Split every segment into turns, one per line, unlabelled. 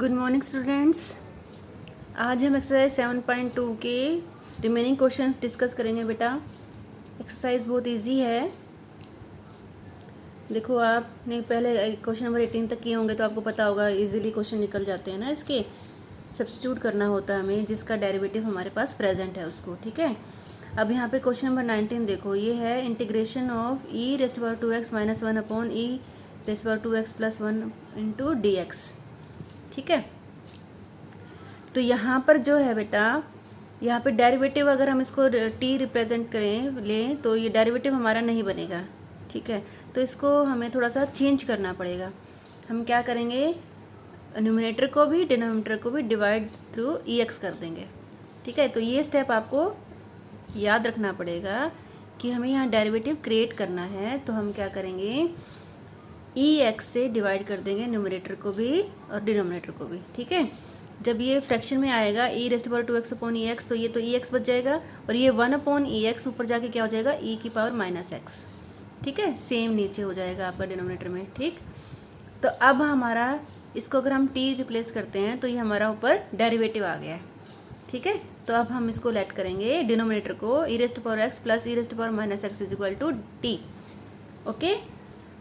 Good morning students. आज हम exercise 7.2 के रिमेनिंग क्वेश्चंस डिस्कस करेंगे बेटा। एक्सरसाइज बहुत इजी है। देखो आपने पहले क्वेश्चन नंबर 18 तक किए होंगे तो आपको पता होगा इजीली क्वेश्चन निकल जाते हैं ना। इसके सब्स्टिट्यूट करना होता है हमें जिसका डेरिवेटिव हमारे पास प्रेजेंट है उसको। ठीक है, अब यहाँ पे क्वेश्चन नंबर 19 देखो, ये है integration of E rest power 2x minus 1 upon E rest power 2x plus 1 into D x. ठीक है, तो यहाँ पर जो है बेटा, यहाँ पे डेरिवेटिव अगर हम इसको टी रिप्रेजेंट करें लें तो ये डेरिवेटिव हमारा नहीं बनेगा। ठीक है, तो इसको हमें थोड़ा सा चेंज करना पड़ेगा। हम क्या करेंगे, न्यूमरेटर को भी डिनोमिनेटर को भी डिवाइड थ्रू ई एक्स कर देंगे। ठीक है, तो ये स्टेप आपको याद रखना पड़ेगा कि हमें यहाँ डेरिवेटिव क्रिएट करना है। तो हम क्या करेंगे, ई एक्स से डिवाइड कर देंगे न्यूमरेटर को भी और डिनोमिनेटर को भी। ठीक है, जब ये फ्रैक्शन में आएगा ई रेस्ट पावर 2x अपॉन ई एक्स, तो ये तो ई एक्स बच जाएगा और ये 1 अपॉन ई एक्स ऊपर जाके क्या हो जाएगा, ई की पावर माइनस एक्स। ठीक है, सेम नीचे हो जाएगा आपका डिनोमिनेटर में। ठीक, तो अब हमारा इसको अगर हम टी रिप्लेस करते हैं तो ये हमारा ऊपर डेरिवेटिव आ गया है। ठीक है, तो अब हम इसको लेट करेंगे डिनोमिनेटर को e rest power x plus e rest power minus x is equal to t. Okay,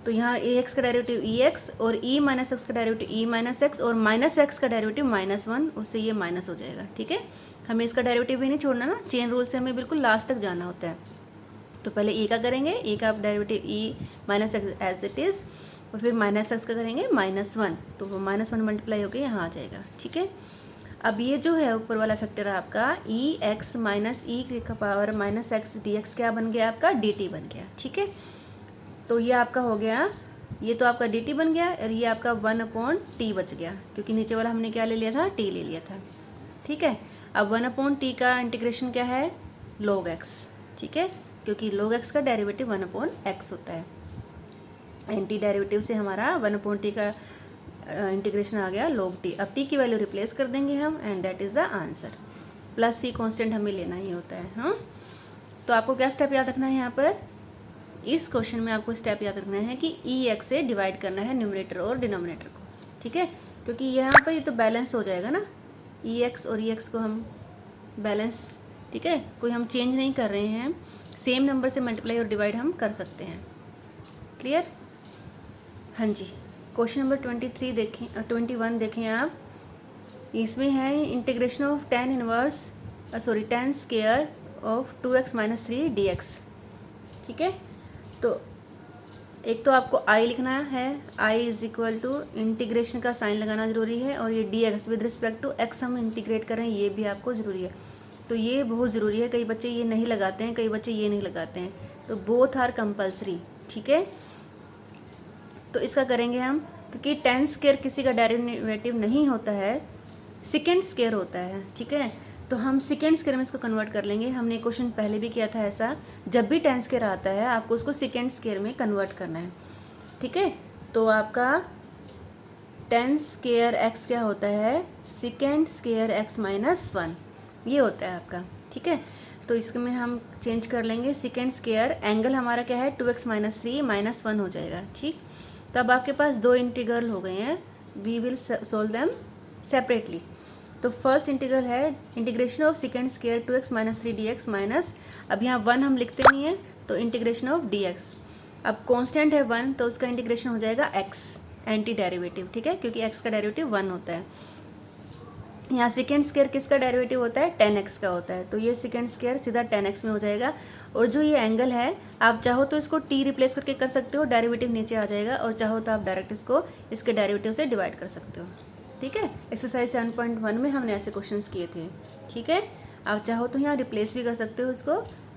तो यहाँ ए एक्स का डेरिवेटिव ई एक्स और ई माइनस एक्स का डेरिवेटिव ई माइनस एक्स और माइनस एक्स का derivative -1, उससे ये माइनस हो जाएगा। ठीक है, हमें इसका डेरिवेटिव भी नहीं छोड़ना ना, चेन रूल से हमें बिल्कुल लास्ट तक जाना होता है। तो पहले ई का करेंगे, ई का derivative e minus x as it is, और फिर माइनस एक्स का करेंगे -1, तो वो -1 मल्टीप्लाई होकर यहाँ आ जाएगा। ठीक है, अब ये जो है ऊपर वाला फैक्टर है आपका ई एक्स माइनस ई का power minus x D x क्या बन गया आपका, डी टी बन गया। ठीक है, तो ये आपका हो गया, ये तो आपका डी टी बन गया और ये आपका 1 अपॉन टी बच गया, क्योंकि नीचे वाला हमने क्या ले लिया था, टी ले लिया था। ठीक है, अब 1 अपॉन टी का इंटीग्रेशन क्या है, log x। ठीक है, क्योंकि log x का डेरिवेटिव 1 अपॉन एक्स होता है। एंटी डेरिवेटिव से हमारा 1 अपॉन टी का इंटीग्रेशन आ गया log t। अब t की वैल्यू रिप्लेस कर देंगे हम and that is the answer. Plus c constant हमें लेना ही होता है। हाँ, तो आपको क्या स्टेप याद रखना है यहाँ पर, इस क्वेश्चन में आपको स्टेप याद रखना है कि ई एक्स से डिवाइड करना है न्यूमरेटर और डिनोमिनेटर को। ठीक है, क्योंकि यहाँ पर ये तो बैलेंस हो जाएगा ना, ई एक्स और ई एक्स को हम बैलेंस, ठीक है, कोई हम चेंज नहीं कर रहे हैं, सेम नंबर से मल्टीप्लाई और डिवाइड हम कर सकते हैं। क्लियर? हाँ जी, क्वेश्चन नंबर 21 देखें आप। इसमें है integration of tan square of 2x minus 3 dx। ठीक है, तो एक तो आपको आई लिखना है, I is equal to integration का साइन लगाना ज़रूरी है, और ये d x with respect to x हम इंटीग्रेट करें ये भी आपको ज़रूरी है। तो ये बहुत ज़रूरी है, कई बच्चे ये नहीं लगाते हैं, कई बच्चे ये नहीं लगाते हैं, तो बोथ आर कंपल्सरी। ठीक है, तो इसका करेंगे हम, क्योंकि tan स्क्वायर किसी का डेरिवेटिव नहीं होता है, सेकेंड स्क्वायर होता है। ठीक है, तो हम सेकेंड स्क्वायर में इसको कन्वर्ट कर लेंगे। हमने क्वेश्चन पहले भी किया था ऐसा, जब भी tan स्क्वायर आता है आपको उसको सेकेंड स्क्वायर में कन्वर्ट करना है। ठीक है, तो आपका tan स्क्वायर x क्या होता है, सेकेंड स्क्वायर x माइनस 1, ये होता है आपका। ठीक है, तो इसमें हम चेंज कर लेंगे, सेकेंड स्क्वायर एंगल हमारा क्या है 2x माइनस 3 -1 हो जाएगा। ठीक, तो अब आपके पास दो इंटीग्रल हो गए हैं, we will solve them separately. तो फर्स्ट इंटीग्रल है integration of second square 2x minus 3 dx minus, अब यहाँ 1 हम लिखते नहीं हैं तो इंटीग्रेशन ऑफ dx। अब कांस्टेंट है 1 तो उसका इंटीग्रेशन हो जाएगा x, एंटी डेरिवेटिव। ठीक है, क्योंकि x का डेरिवेटिव 1 होता है। यहाँ सेकेंड स्क्वायर किसका डेरिवेटिव होता है, tan x का होता है, तो ये सेकेंड स्क्वायर सीधा tan x में हो जाएगा। और जो ये एंगल है, आप चाहो तो इसको t रिप्लेस करके कर सकते हो, डेरिवेटिव नीचे आ जाएगा, और चाहो तो आप डायरेक्ट इसको इसके डेरिवेटिव से डिवाइड कर सकते हो। ठीक है, एक्सरसाइज 7.1 में हमने ऐसे क्वेश्चंस किए थे। ठीक है, आप चाहो तो यहाँ रिप्लेस भी कर सकते हो इसको,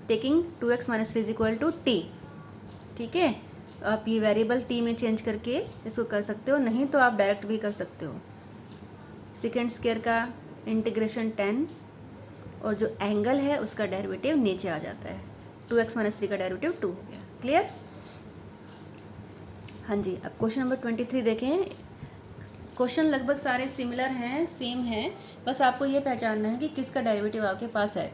taking 2x minus 3 is equal to t. ठीक है, आप ये वेरिएबल t में चेंज करके इसको कर सकते हो, नहीं तो आप डायरेक्ट भी कर सकते हो। सेकेंड स्क्वायर का इंटीग्रेशन 10 और जो एंगल है उसका डेरिवेटिव नीचे आ जाता है, 2x माइनस 3 का डेरिवेटिव 2 हो गया। क्लियर? हाँ जी, अब क्वेश्चन नंबर 23 देखें। क्वेश्चन लगभग सारे सिमिलर हैं, सेम हैं, बस आपको ये पहचानना है कि किसका डेरिवेटिव आपके पास है।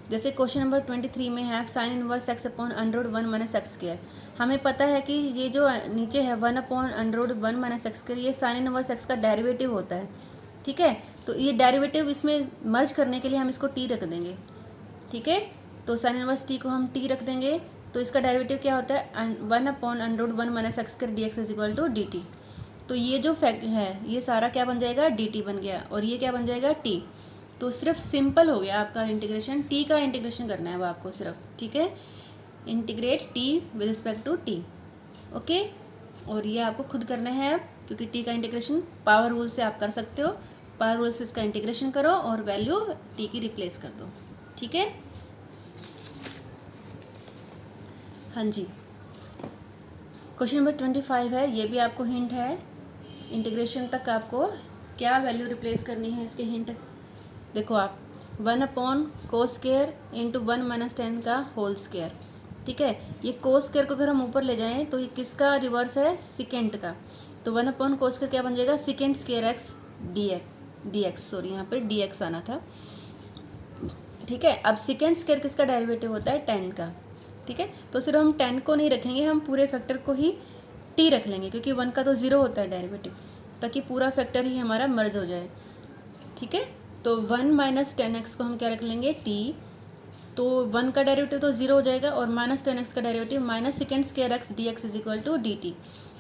जैसे क्वेश्चन नंबर 23 में है sine inverse x upon √1 minus x square. हमें पता है कि ये जो नीचे है 1 अपॉन √1 माइनस एक्स स्क्वायर, ये साइन इनवर्स एक्स का डेरिवेटिव होता है। ठीक है। तो ये डेरिवेटिव इसमें मर्ज करने के लिए हम इसको टी रख देंगे, ठीक है। तो साइन इनवर्स टी को हम टी रख देंगे, तो इसका डेरिवेटिव क्या होता है 1/√1 minus x square d x is equal to d t. तो ये जो फैक्ट है ये सारा क्या बन जाएगा डी टी बन गया, और ये क्या बन जाएगा टी। तो सिर्फ सिंपल हो गया आपका इंटीग्रेशन, टी का इंटीग्रेशन करना है अब आपको सिर्फ, ठीक है। Integrate t with respect to t, okay. और ये आपको खुद करना है अब, क्योंकि टी का इंटीग्रेशन पावर रूल से आप कर सकते हो। पावर रूल से इसका इंटीग्रेशन करो और वैल्यू टी की रिप्लेस कर दो, ठीक है। हाँ जी, क्वेश्चन नंबर 25 है, ये भी आपको हिंट है। इंटीग्रेशन तक आपको क्या वैल्यू रिप्लेस करनी है, इसके हिंट देखो आप। 1/cos² इंटू 1 - 10 का होल स्क्वायर, ठीक है। ये cos² को अगर हम ऊपर ले जाएं तो ये किसका रिवर्स है, सेकेंड का। तो 1/cos² क्या बन जाएगा sec² x dx, सॉरी यहाँ पर dx आना था, ठीक है। अब sec² किसका डेरिवेटिव होता है 10 का, ठीक है। तो सिर्फ हम 10 को नहीं रखेंगे, हम पूरे फैक्टर को ही t रख लेंगे, क्योंकि 1 का तो 0 होता है डेरिवेटिव, ताकि पूरा फैक्टर ही हमारा मर्ज हो जाए, ठीक है। तो 1 - 10x को हम क्या रख लेंगे t, तो 1 का डेरिवेटिव तो 0 हो जाएगा, और -10x का derivative -sec² x dx is equal to dt।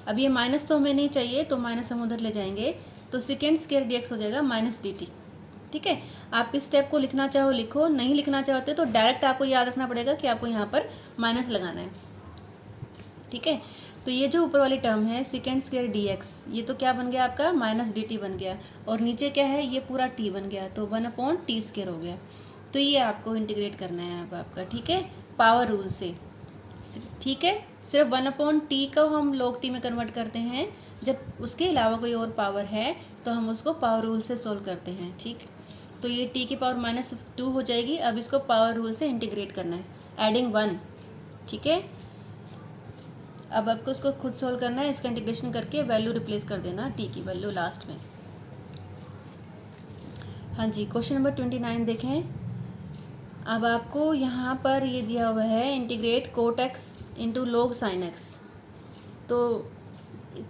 अब ये माइनस तो हमें नहीं चाहिए, तो माइनस हम उधर ले जाएंगे, तो sec² dx हो जाएगा -dt, ठीक है। आप इस स्टेप को लिखना चाहो लिखो, नहीं लिखना चाहते तो डायरेक्ट आपको याद रखना पड़ेगा कि आपको यहाँ पर माइनस लगाना है, ठीक है। तो ये जो ऊपर वाली टर्म है sec² dx, ये तो क्या बन गया आपका -dt बन गया, और नीचे क्या है ये पूरा t बन गया, तो 1/t² हो गया। तो ये आपको इंटीग्रेट करना है अब आपका, ठीक है, पावर रूल से, ठीक है। सिर्फ 1/t को हम log t में कन्वर्ट करते हैं, जब उसके अलावा कोई और पावर है तो हम उसको पावर रूल से सोल्व करते हैं, ठीक। तो ये t की पावर -2 हो जाएगी। अब इसको पावर रूल से इंटीग्रेट करना है, एडिंग 1, ठीक है। अब आपको उसको खुद सोल्व करना है, इसका इंटीग्रेशन करके वैल्यू रिप्लेस कर देना t की वैल्यू लास्ट में। हाँ जी, क्वेश्चन नंबर 29 देखें। अब आपको यहाँ पर ये दिया हुआ है integrate cot x into log sin x। तो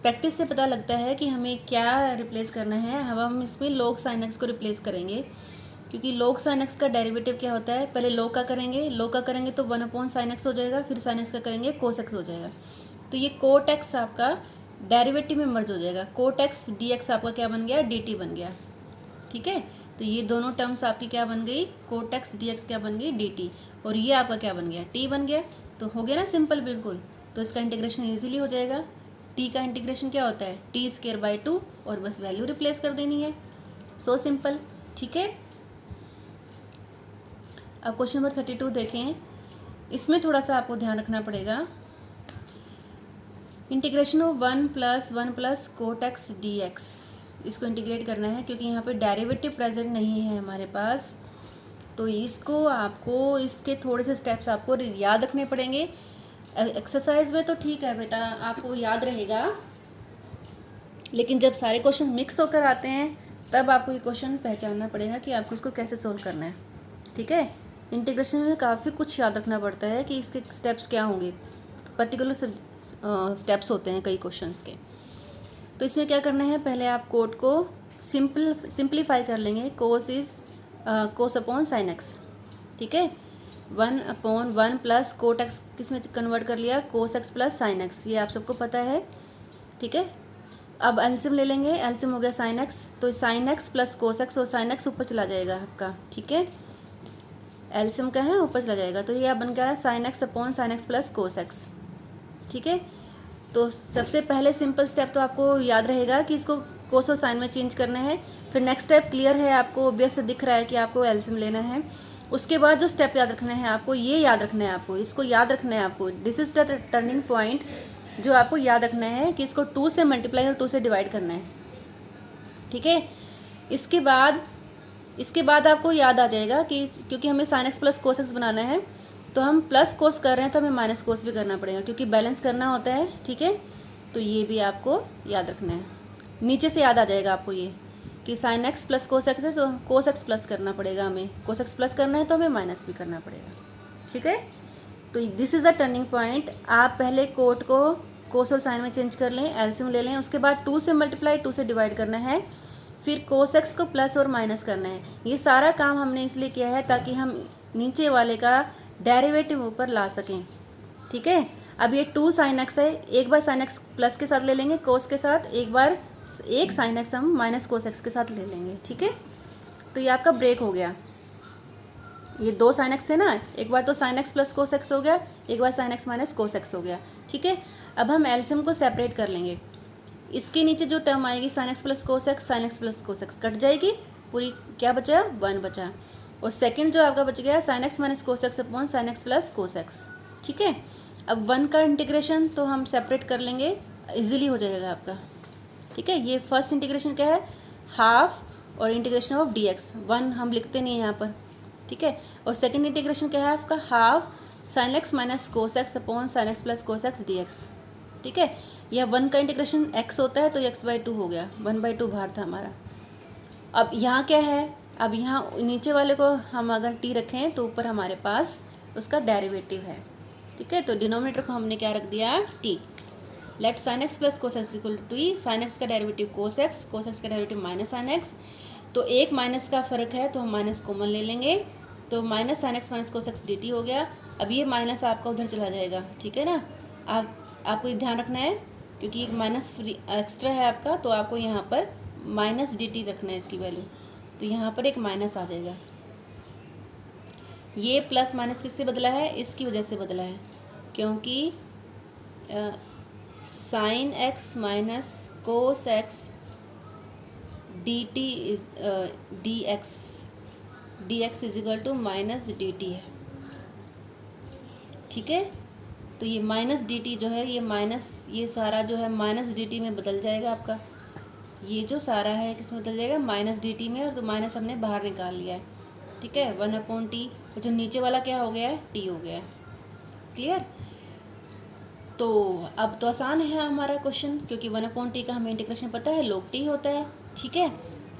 प्रैक्टिस से पता लगता है कि हमें क्या रिप्लेस करना है। अब हम इसमें log sin x को रिप्लेस करेंगे, क्योंकि log sin x का डेरिवेटिव क्या होता है, पहले log का करेंगे तो 1/sin x हो जाएगा, फिर sin x का करेंगे cos x हो जाएगा। तो ये cot x आपका डेरिवेटिव में मर्ज हो जाएगा, cot x dx आपका क्या बन गया dt बन गया, ठीक है। तो ये दोनों टर्म्स आपकी क्या बन गई, cot x dx क्या बन गई dt, और ये आपका क्या बन गया t बन गया। तो हो गया ना सिंपल बिल्कुल। तो इसका इंटीग्रेशन ईजिली हो जाएगा। t का इंटीग्रेशन क्या होता है t²/2, और बस वैल्यू रिप्लेस कर देनी है, सो सिंपल, ठीक है। अब क्वेश्चन नंबर 32 देखें। इसमें थोड़ा सा आपको ध्यान रखना पड़ेगा। Integration of 1 + 1 + cot x dx, इसको इंटीग्रेट करना है, क्योंकि यहाँ पे डेरिवेटिव प्रेजेंट नहीं है हमारे पास। तो इसको आपको इसके थोड़े से स्टेप्स आपको याद रखने पड़ेंगे। एक्सरसाइज में तो ठीक है बेटा, आपको याद रहेगा, लेकिन जब सारे क्वेश्चन मिक्स होकर आते हैं तब आपको ये क्वेश्चन पहचानना पड़ेगा कि आपको इसको कैसे सोल्व करना है, ठीक है। इंटीग्रेशन में काफ़ी कुछ याद रखना पड़ता है कि इसके स्टेप्स क्या होंगे, पर्टिकुलर स्टेप्स होते हैं कई क्वेश्चंस के। तो इसमें क्या करना है, पहले आप कोट को सिंप्लीफाई कर लेंगे। cos अपॉन sin x, ठीक है। 1/1 + cot x किस में कन्वर्ट कर लिया, cos x + sin x, ये आप सबको पता है, ठीक है। अब एलसीएम ले लेंगे, एलसीएम हो गया sin x, तो sin x + cos x, और sin x ऊपर चला जाएगा आपका, ठीक है। एलसीएम का है ऊपर चला जाएगा, तो ये अब बन गया sin x upon sin x + cos x, ठीक है। तो सबसे पहले सिंपल स्टेप तो आपको याद रहेगा कि इसको कोस और साइन में चेंज करना है। फिर नेक्स्ट स्टेप क्लियर है आपको, ऑब्वियस से दिख रहा है कि आपको एलसीएम लेना है। उसके बाद जो स्टेप याद रखना है आपको, ये याद रखना है आपको, इसको याद रखना है आपको। This is the turning point जो आपको याद रखना है कि इसको 2 से मल्टीप्लाई और 2 से डिवाइड करना है, ठीक है। इसके बाद आपको याद आ जाएगा कि क्योंकि हमें sin x + cos x बनाना है, तो हम प्लस कोस कर रहे हैं तो हमें माइनस कोस भी करना पड़ेगा, क्योंकि बैलेंस करना होता है, ठीक है। तो ये भी आपको याद रखना है। नीचे से याद आ जाएगा आपको ये कि sin x + cos x है, तो cos x प्लस करना पड़ेगा हमें, cos x प्लस करना है तो हमें माइनस भी करना पड़ेगा, ठीक है। तो this is the turning point. आप पहले कोट को कोस और साइन में चेंज कर लें, एलसीएम ले लें, उसके बाद 2 से मल्टीप्लाई 2 से डिवाइड करना है, फिर कोस एक्स को प्लस और माइनस करना है। ये सारा काम हमने इसलिए किया है ताकि हम नीचे वाले का डेरिवेटिव ऊपर ला सकें, ठीक है। अब ये 2 साइन एक्स है, एक बार साइन एक्स प्लस के साथ ले लेंगे कोस के साथ, एक बार एक साइन एक्स हम माइनस कोस एक्स के साथ ले लेंगे, ठीक है। तो ये आपका ब्रेक हो गया। ये 2 साइन एक्स थे ना, एक बार तो sine x plus cos x हो गया, एक बार sine x minus cos x हो गया, ठीक है। अब हम एलसीएम को सेपरेट कर लेंगे। इसके नीचे जो टर्म आएगी sign x plus cos x, sign x plus cos x cut जाएगी, पूरी क्या बचा, 1 बचा। और सेकंड जो आपका बच गया sign x minus cos x upon sine x plus cos x, ठीक है। अब 1 का इंटीग्रेशन तो हम सेपरेट कर लेंगे, इजीली हो जाएगा आपका, ठीक है। ये फर्स्ट इंटीग्रेशन क्या है, हाफ और इंटीग्रेशन ऑफ डी एक्स, 1 हम लिखते नहीं हैं यहाँ पर, ठीक है। और सेकंड इंटीग्रेशन क्या है आपका, half sine x minus cos x upon sine x plus cos x D x, ठीक है। यह 1 का इंटीग्रेशन x होता है तो x/2 हो गया, 1/2 बाहर था हमारा। अब यहाँ क्या है, अब यहाँ नीचे वाले को हम अगर t रखें तो ऊपर हमारे पास उसका डेरिवेटिव है, ठीक है। तो डिनोमिनेटर को हमने क्या रख दिया, t। Let sine x plus cos x equal to t, sine x का डेरिवेटिव कोस एक्स का डेरिवेटिव माइनस साइन एक्स। तो एक माइनस का फ़र्क है तो हम माइनस कॉमन ले लेंगे, तो minus sine x minus cos x d T हो गया। अब ये माइनस आपका उधर चला जाएगा, ठीक है ना। आपको ये ध्यान रखना है क्योंकि एक माइनस फ्री एक्स्ट्रा है आपका, तो आपको यहाँ पर माइनस डी टी रखना है इसकी वैल्यू, तो यहाँ पर एक माइनस आ जाएगा। ये प्लस माइनस किससे बदला है, इसकी वजह से बदला है, क्योंकि sine x minus cos x d t is d x is equal to minus d t है, ठीक है। तो ये माइनस डी टी जो है, ये माइनस, ये सारा जो है माइनस डी टी में बदल जाएगा आपका। ये जो सारा है किस में बदल जाएगा, माइनस डी टी में, और तो माइनस हमने बाहर निकाल लिया है, ठीक है। 1/t, तो जो नीचे वाला क्या हो गया है, t हो गया है, क्लियर। तो अब तो आसान है हमारा क्वेश्चन, क्योंकि 1/t का हमें इंटीग्रेशन पता है, log t होता है, ठीक है।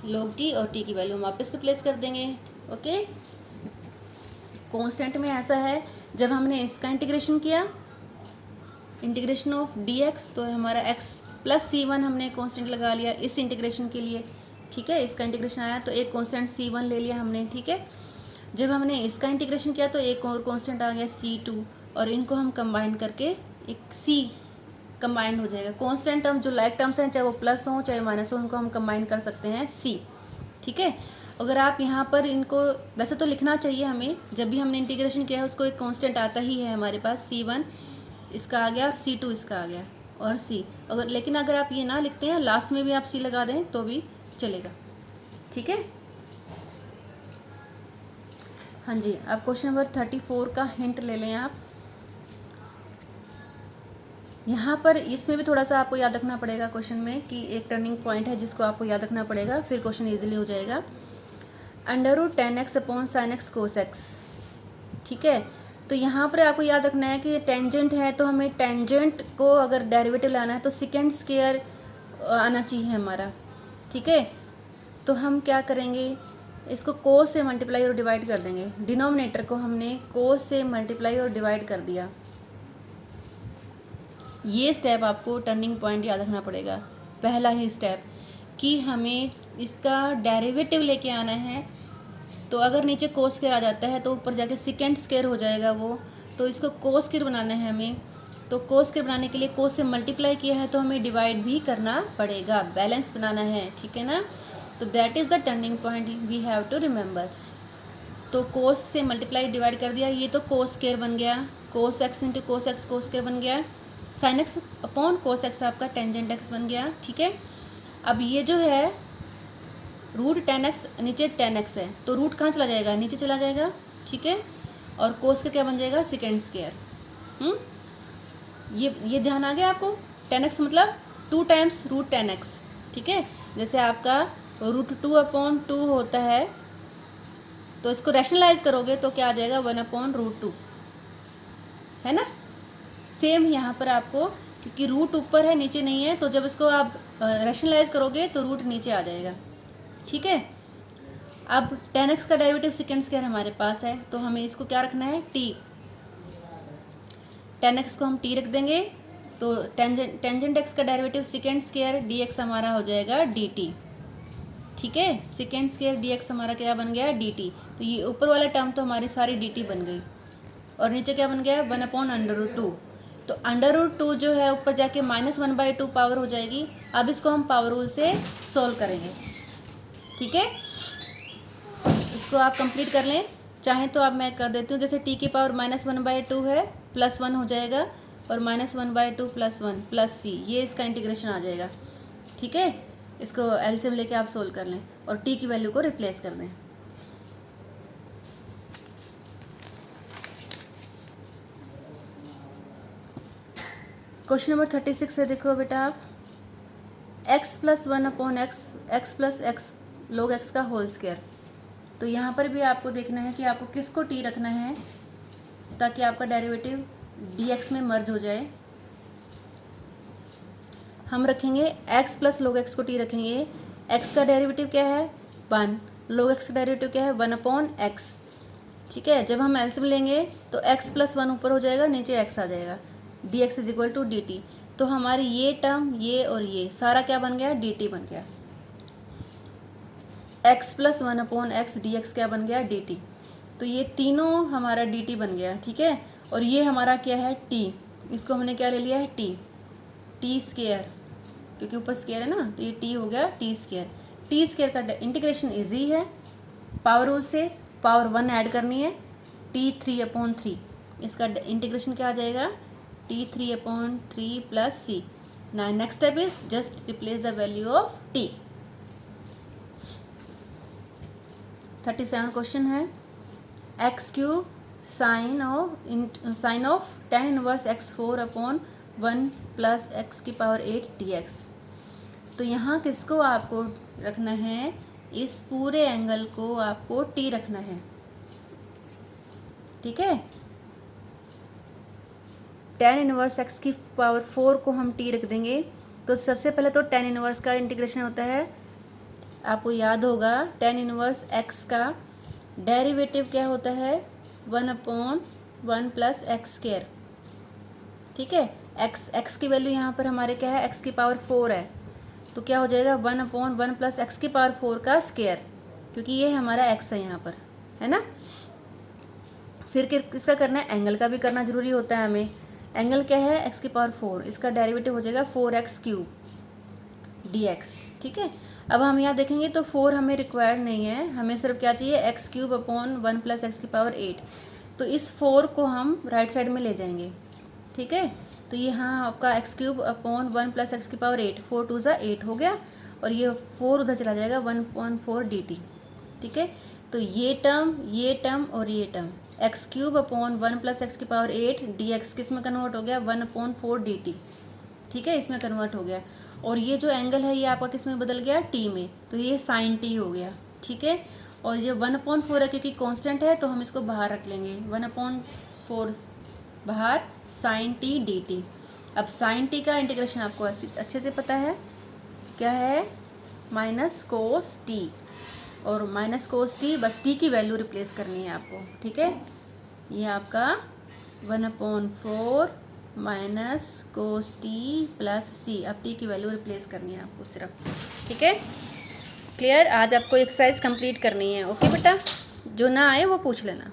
log t और t की वैल्यू हम वापस रिप्लेस कर देंगे, ओके। कांस्टेंट में ऐसा है, जब हमने इसका इंटीग्रेशन किया, इंटीग्रेशन ऑफ dx, तो हमारा x प्लस c1 हमने कांस्टेंट लगा लिया इस इंटीग्रेशन के लिए, ठीक है। इसका इंटीग्रेशन आया तो एक कांस्टेंट c1 ले लिया हमने, ठीक है। जब हमने इसका इंटीग्रेशन किया तो एक और कांस्टेंट आ गया c2, और इनको हम कंबाइन करके एक c कंबाइन हो जाएगा। कांस्टेंट टर्म जो लाइक टर्म्स हैं, चाहे वो प्लस हो चाहे माइनस हो, उनको हम कंबाइन कर सकते हैं c, ठीक है। अगर आप यहाँ पर इनको, वैसे तो लिखना चाहिए हमें, जब भी हमने इंटीग्रेशन किया है उसको एक कांस्टेंट आता ही है हमारे पास, c1 इसका आ गया, c2 इसका आ गया, और c। अगर लेकिन अगर आप ये ना लिखते हैं, लास्ट में भी आप c लगा दें तो भी चलेगा, ठीक है। हाँ जी, अब क्वेश्चन नंबर 34 का हिंट ले लें आप। यहाँ पर इसमें भी थोड़ा सा आपको याद रखना पड़ेगा क्वेश्चन में, कि एक टर्निंग पॉइंट है जिसको आपको याद रखना पड़ेगा, फिर क्वेश्चन ईजिली हो जाएगा। √10x upon sine x cos x, ठीक है। तो यहाँ पर आपको याद रखना है कि टेंजेंट है, तो हमें टेंजेंट को अगर डेरिवेटिव लाना है तो सेकेंड स्क्वायर आना चाहिए हमारा, ठीक है। तो हम क्या करेंगे, इसको कोस से मल्टीप्लाई और डिवाइड कर देंगे। डिनोमिनेटर को हमने कोस से मल्टीप्लाई और डिवाइड कर दिया। ये स्टेप आपको टर्निंग पॉइंट याद रखना पड़ेगा, पहला ही स्टेप, कि हमें इसका डेरिवेटिव लेके आना है। तो अगर नीचे कोस स्क्वायर आ जाता है तो ऊपर जाके सेकेंड स्क्वायर हो जाएगा वो, तो इसको कोस स्क्वायर बनाना है हमें। तो कोस स्क्वायर बनाने के लिए कोस से मल्टीप्लाई किया है तो हमें डिवाइड भी करना पड़ेगा, बैलेंस बनाना है, ठीक है ना। तो that is the turning point we have to remember. तो कोस से मल्टीप्लाई डिवाइड कर दिया, ये तो कोस स्क्वायर बन गया, cos x into cos x cos square बन गया, sine x upon cos x आपका टेंजेंट एक्स बन गया, ठीक है। अब ये जो है √10x, नीचे 10x है, तो रूट कहाँ चला जाएगा, नीचे चला जाएगा, ठीक है। और कोस का क्या बन जाएगा, सेकेंड स्क्वायर। ये ध्यान आ गया आपको। 10x मतलब 2 टाइम्स √10x, ठीक है। जैसे आपका √2/2 होता है, तो इसको रैशनलाइज करोगे तो क्या आ जाएगा, 1/√2, है ना। सेम यहाँ पर आपको, क्योंकि रूट ऊपर है नीचे नहीं है, तो जब इसको आप रैशनलाइज करोगे तो रूट नीचे आ जाएगा, ठीक है। अब 10x का डेरिवेटिव सेकेंड स्क्वायर हमारे पास है, तो हमें इसको क्या रखना है, t। 10x को हम t रख देंगे, तो टेंजेंट x का डेरिवेटिव सेकेंड स्क्वायर dx हमारा हो जाएगा dt, ठीक है। सेकेंड स्क्वायर dx हमारा क्या बन गया dt। तो ये ऊपर वाला टर्म तो हमारी सारी dt बन गई और नीचे क्या बन गया 1/√2। तो √2 जो है ऊपर जाके -1/2 पावर हो जाएगी। अब इसको हम पावर रूल से सॉल्व करेंगे, ठीक है। इसको आप कंप्लीट कर लें, चाहें तो आप मैं कर देती हूँ। जैसे t की पावर -1/2 है, +1 हो जाएगा और -1/2 + 1 + c, ये इसका इंटीग्रेशन आ जाएगा, ठीक है। इसको एलसीएम लेके आप सोल्व कर लें और t की वैल्यू को रिप्लेस कर दें। क्वेश्चन नंबर 36 है, देखो बेटा आप, x + 1/x, x + x log x का होल स्क्वायर। तो यहाँ पर भी आपको देखना है कि आपको किसको t रखना है ताकि आपका डेरिवेटिव dx में मर्ज हो जाए। हम रखेंगे x + log x को t रखेंगे। x का डेरिवेटिव क्या है 1, log x का डेरिवेटिव क्या है 1/x, ठीक है। जब हम एलसीएम लेंगे तो x + 1 ऊपर हो जाएगा, नीचे x आ जाएगा, dx = dt। तो हमारी ये टर्म, ये और ये सारा क्या बन गया dt बन गया। x + 1/x dx क्या बन गया dt। तो ये तीनों हमारा dt बन गया, ठीक है। और ये हमारा क्या है t, इसको हमने क्या ले लिया है t स्क्वायर, क्योंकि ऊपर स्क्वायर है ना, तो ये t हो गया t स्क्वायर का इंटीग्रेशन इजी है। पावर रूल से पावर 1 ऐड करनी है, t3/3, इसका इंटीग्रेशन क्या आ जाएगा t3/3 + c। Now next step is just replace the value of t। 37 question है, x³ sin of tan 1 x4/1 + x⁸ dx। तो यहाँ किसको आपको रखना है, इस पूरे एंगल को आपको t रखना है, ठीक है। tan 1 x⁴ को हम t रख देंगे। तो सबसे पहले तो tan 1 का इंटीग्रेशन होता है, आपको याद होगा tan 1 x का डेरिवेटिव क्या होता है 1/1 + x², ठीक है। x की वैल्यू यहाँ पर हमारे क्या है x⁴ है, तो क्या हो जाएगा 1/1 + x⁴ का स्क्वायर, क्योंकि ये हमारा x है यहाँ पर, है ना। फिर किसका करना है, एंगल का भी करना ज़रूरी होता है हमें। एंगल क्या है x⁴, इसका डेरिवेटिव हो जाएगा 4x³ dx, ठीक है। अब हम यहाँ देखेंगे तो 4 हमें रिक्वायर्ड नहीं है, हमें सिर्फ क्या चाहिए x³ / 1 + x⁸। तो इस 4 को हम राइट साइड में ले जाएंगे, ठीक है। तो यहाँ आपका x³ / 1 + x⁸, 4 2 = 8 हो गया और ये 4 उधर चला जाएगा 1/4 dt, ठीक है। तो ये टर्म और ये टर्म x³ / 1 + x⁸ dx किस में कन्वर्ट हो गया 1/4 dt, ठीक है, इसमें कन्वर्ट हो गया। और ये जो एंगल है ये आपका किस में बदल गया t में, तो ये sin t हो गया, ठीक है। और ये 1/4 है क्योंकि कांस्टेंट है तो हम इसको बाहर रख लेंगे, 1/4 बाहर sin t dt। अब sin t का इंटीग्रेशन आपको अच्छे से पता है क्या है -cos t, और -cos t बस t की वैल्यू रिप्लेस करनी है आपको, ठीक है। ये आपका 1/4 -cos t + c, अब t की वैल्यू रिप्लेस करनी है आपको सिर्फ, ठीक है। क्लियर। आज आपको एक्सरसाइज कंप्लीट करनी है, ओके बेटा। जो ना आए वो पूछ लेना।